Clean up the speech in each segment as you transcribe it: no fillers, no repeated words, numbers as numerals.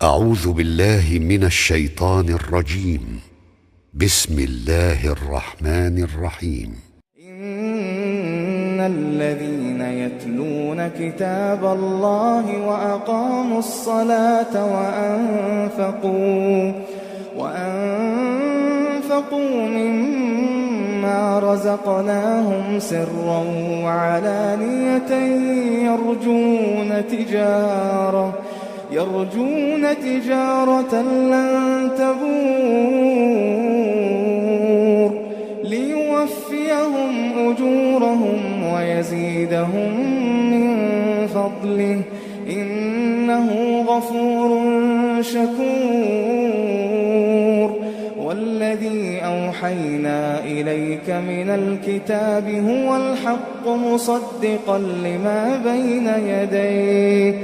أعوذ بالله من الشيطان الرجيم. بسم الله الرحمن الرحيم. إن الذين يتلون كتاب الله وأقاموا الصلاة وأنفقوا مما رزقناهم سرا وعلانية يرجون تجارة لن تبور ليوفيهم أجورهم ويزيدهم من فضله إنه غفور شكور. والذي أوحينا إليك من الكتاب هو الحق مصدقا لما بين يديه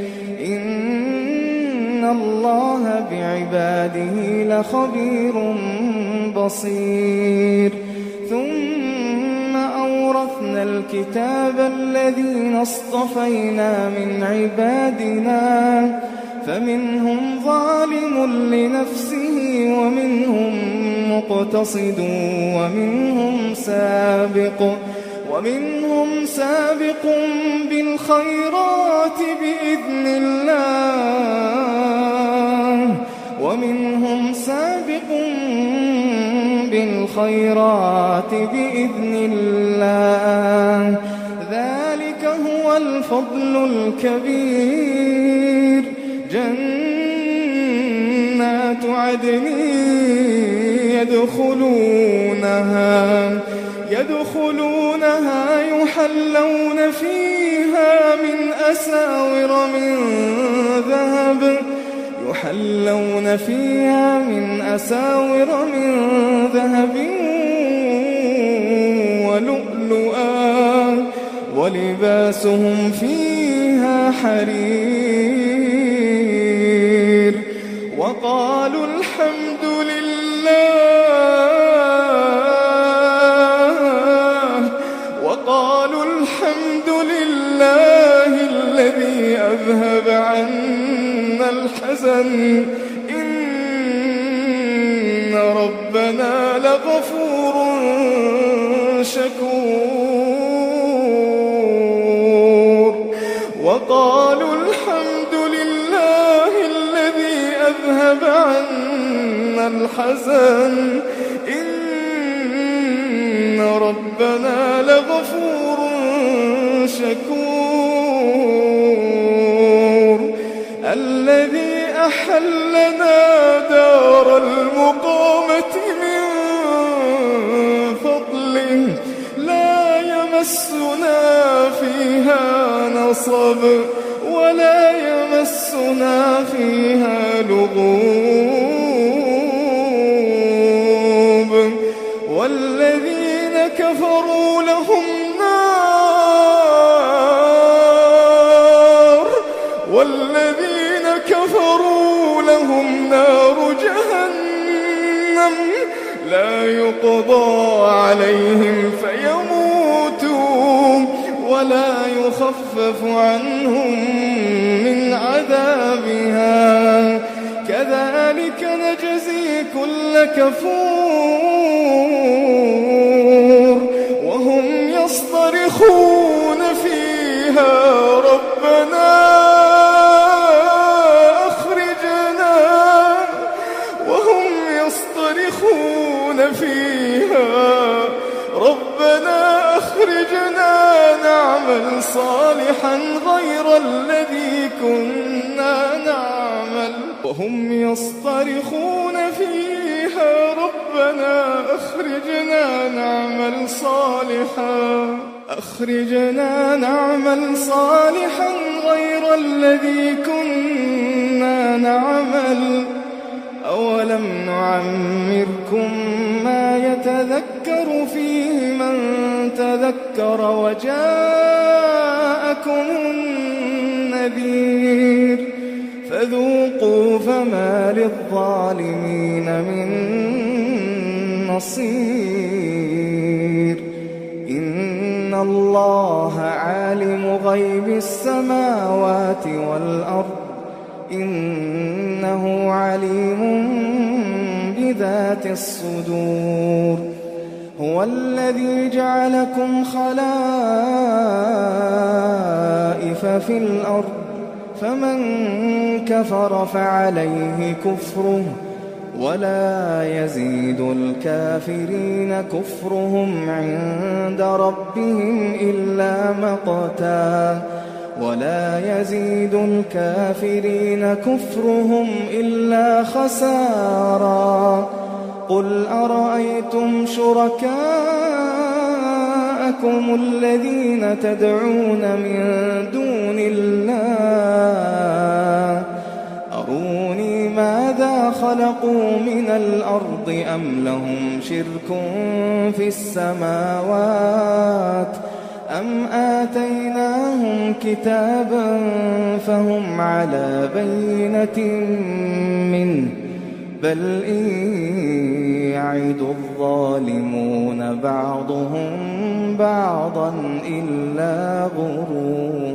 إن الله بعباده لخبير بصير. ثم أورثنا الكتاب الذين اصطفينا من عبادنا فمنهم ظالم لنفسه ومنهم مقتصد ومنهم سابق بالخيرات بإذن الله ذلك هو الفضل الكبير. جنات عدن يدخلونها يحلون فيها من أساور من ذهب ولؤلؤا ولباسهم فيها حرير. وقالوا الحمد لله الذي أذهب عنا الحزن إن ربنا لغفور شكور. وقالوا الحمد لله الذي أذهب عنا الحزن إن ربنا لغفور شكور. الذي أحلنا دار المقامة من فضله لا يمسنا فيها نصب ولا يمسنا فيها لغوب. والذين كفروا لهم نار جهنم لا يقضى عليهم فيموتوا ولا يخفف عنهم من عذابها كذلك نجزي كل كفور. وهم يصطرخون فيها ربنا نعمل صالحا غير الذي كنا نعمل. وهم يصطرخون فيها ربنا أخرجنا نعمل صالحا غير الذي كنا نعمل. أولم نعمركم ما يتذكر فيه من تذكر وجاءكم النذير فذوقوا فما للظالمين من نصير. إن الله عالم غيب السماوات والأرض إنه عليم بذات الصدور. هو الذي جعلكم خلائف في الأرض فمن كفر فعليه كفره ولا يزيد الكافرين كفرهم عند ربهم إلا مقتا ولا يزيد الكافرين كفرهم إلا خسارا. قل أرأيتم شركاءكم الذين تدعون من دون الله أروني ماذا خلقوا من الأرض أم لهم شرك في السماوات أم آتيناهم كتابا فهم على بينة منه بل إن يعد الظالمون بعضهم بعضا إلا غرورا.